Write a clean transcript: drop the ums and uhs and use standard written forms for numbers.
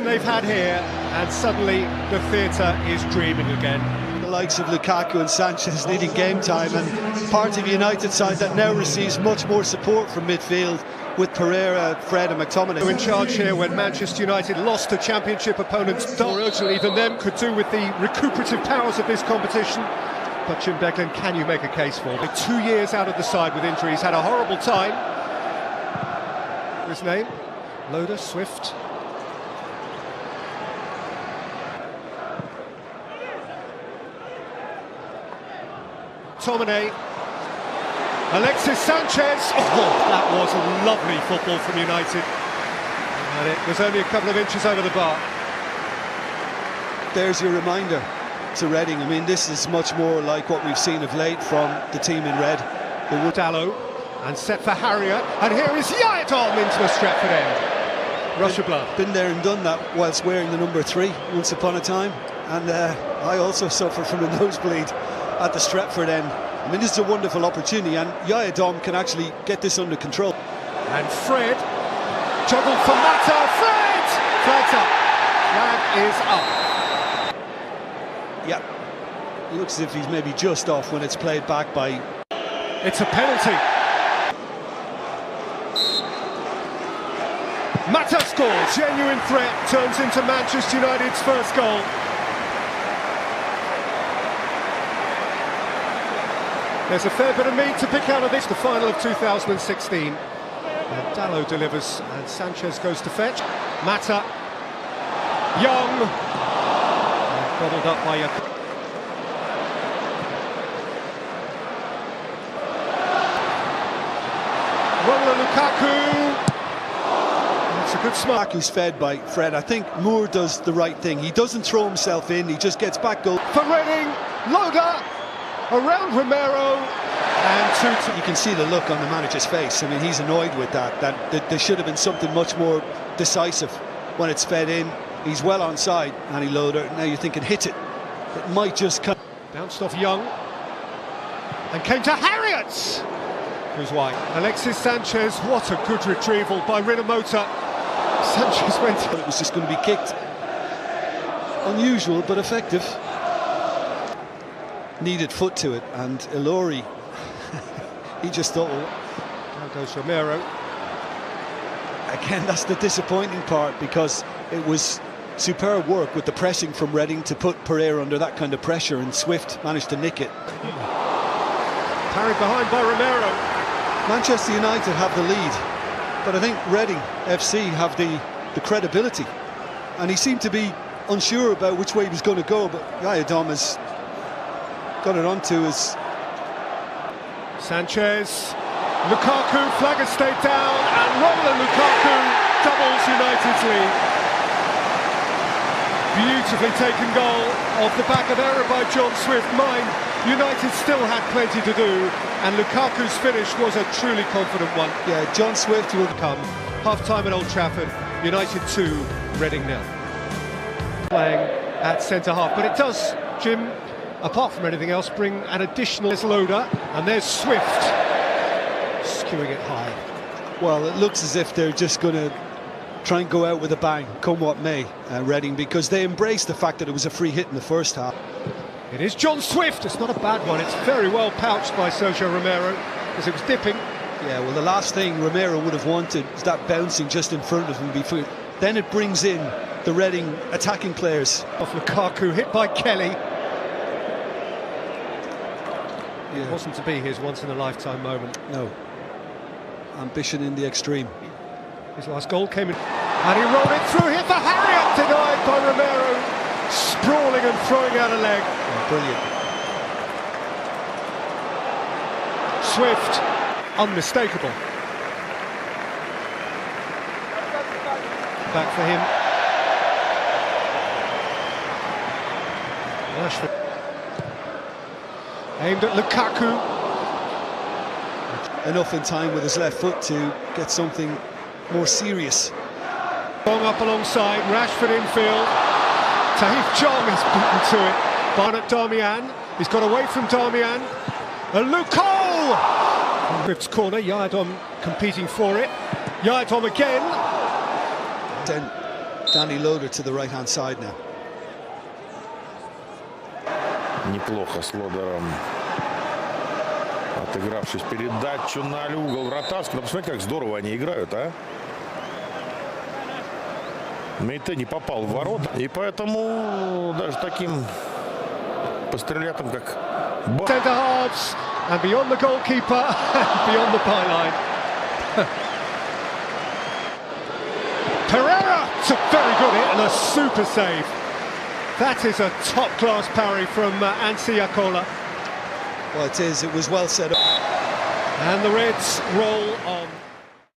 reputation they've had here, and suddenly the theatre is dreaming again. The likes of Lukaku and Sanchez needing game time, and part of a United side that now receives much more support from midfield with Pereira, Fred and McTominay. In charge here when Manchester United lost to championship opponents more urgently than them could do with the recuperative powers of this competition. But Jim Beglin, can you make a case for him? 2 years out of the side with injuries, had a horrible time. His name? Loader, Swift. McTominay. Alexis Sanchez. Oh, that was lovely football from United. And it was only a couple of inches over the bar. There's your reminder to Reading. I mean, this is much more like what we've seen of late from the team in red. Dallo, and set for Harrier, and here is Yadom into the Stretford end. Rush of blood. Been there and done that whilst wearing the number 3 once upon a time, and I also suffered from a nosebleed at the Stretford end. I mean, this is a wonderful opportunity, and Yadom can actually get this under control. And Fred, juggled for Mata, Fred! Flag's up. Flag is up. Yeah, looks as if he's maybe just off when it's played back by... It's a penalty. Mata scores, genuine threat, turns into Manchester United's first goal. There's a fair bit of meat to pick out of this, the final of 2016. And Dallo delivers, and Sanchez goes to fetch. Mata, Young, and bottled up by Romelu Lukaku. It's a good smart. Who's fed by Fred. I think Moore does the right thing. He doesn't throw himself in, he just gets back goal. For Reading, Loda, around Romero, and 2-2. You can see the look on the manager's face. I mean, he's annoyed with that there should have been something much more decisive when it's fed in. He's well onside, Annie Loader. Now you're thinking, hit it. It might just come. Bounced off Young, and came to Harriet, who's wide. Alexis Sanchez, what a good retrieval by Rinomhota. Sanchez went. It was just going to be kicked. Unusual, but effective. Needed foot to it, and Ilori, he just thought, well, now goes Romero. Again, that's the disappointing part, because it was superb work with the pressing from Reading to put Pereira under that kind of pressure, and Swift managed to nick it. Parried behind by Romero. Manchester United have the lead, but I think Reading FC have the credibility, and he seemed to be unsure about which way he was going to go, but Yadom has got it onto his... Sanchez, Lukaku, flag has stayed down, and Romelu Lukaku doubles United's lead. Beautifully taken goal off the back of error by John Swift. Mind, United still had plenty to do, and Lukaku's finish was a truly confident one. Yeah, John Swift will come. Half-time at Old Trafford, United 2, Reading 0. Playing at centre-half, but it does, Jim, apart from anything else, bring an additional... There's Loader, and there's Swift, skewing it high. Well, it looks as if they're just going to try and go out with a bang, come what may, Reading, because they embraced the fact that it was a free hit in the first half. It is John Swift, it's not a bad one, it's very well pouched by Sergio Romero, because it was dipping. Yeah, well, the last thing Romero would have wanted is that bouncing just in front of him before. Then it brings in the Reading attacking players. Off Lukaku, hit by Kelly. Yeah. It wasn't to be his once-in-a-lifetime moment. No. Ambition in the extreme. His last goal came in, and he rolled it through here for Harriet, denied by Romero, sprawling and throwing out a leg. Oh, brilliant. Swift, unmistakable. Back for him. Rashford. Aimed at Lukaku. Enough in time with his left foot to get something more serious. Long up alongside, Rashford infield. Tahith Chong has beaten to it. Barnett Darmian, he's got away from Darmian. And Luke Cole! Swift's corner, Yadom competing for it. Yadom again. Then Danny Loader to the right-hand side now. Неплохо с Лодером, отыгравшись передачу на угол вратарского. Посмотрите, как здорово они играют, а? Мейте не попал в ворота, и поэтому даже таким пострелятам, как Centre halves and beyond the goalkeeper and beyond the byline. Pereira took very good hit and a super save. That is a top-class parry from Anssi Yakola. Well, it is. It was well set up. And the Reds roll on.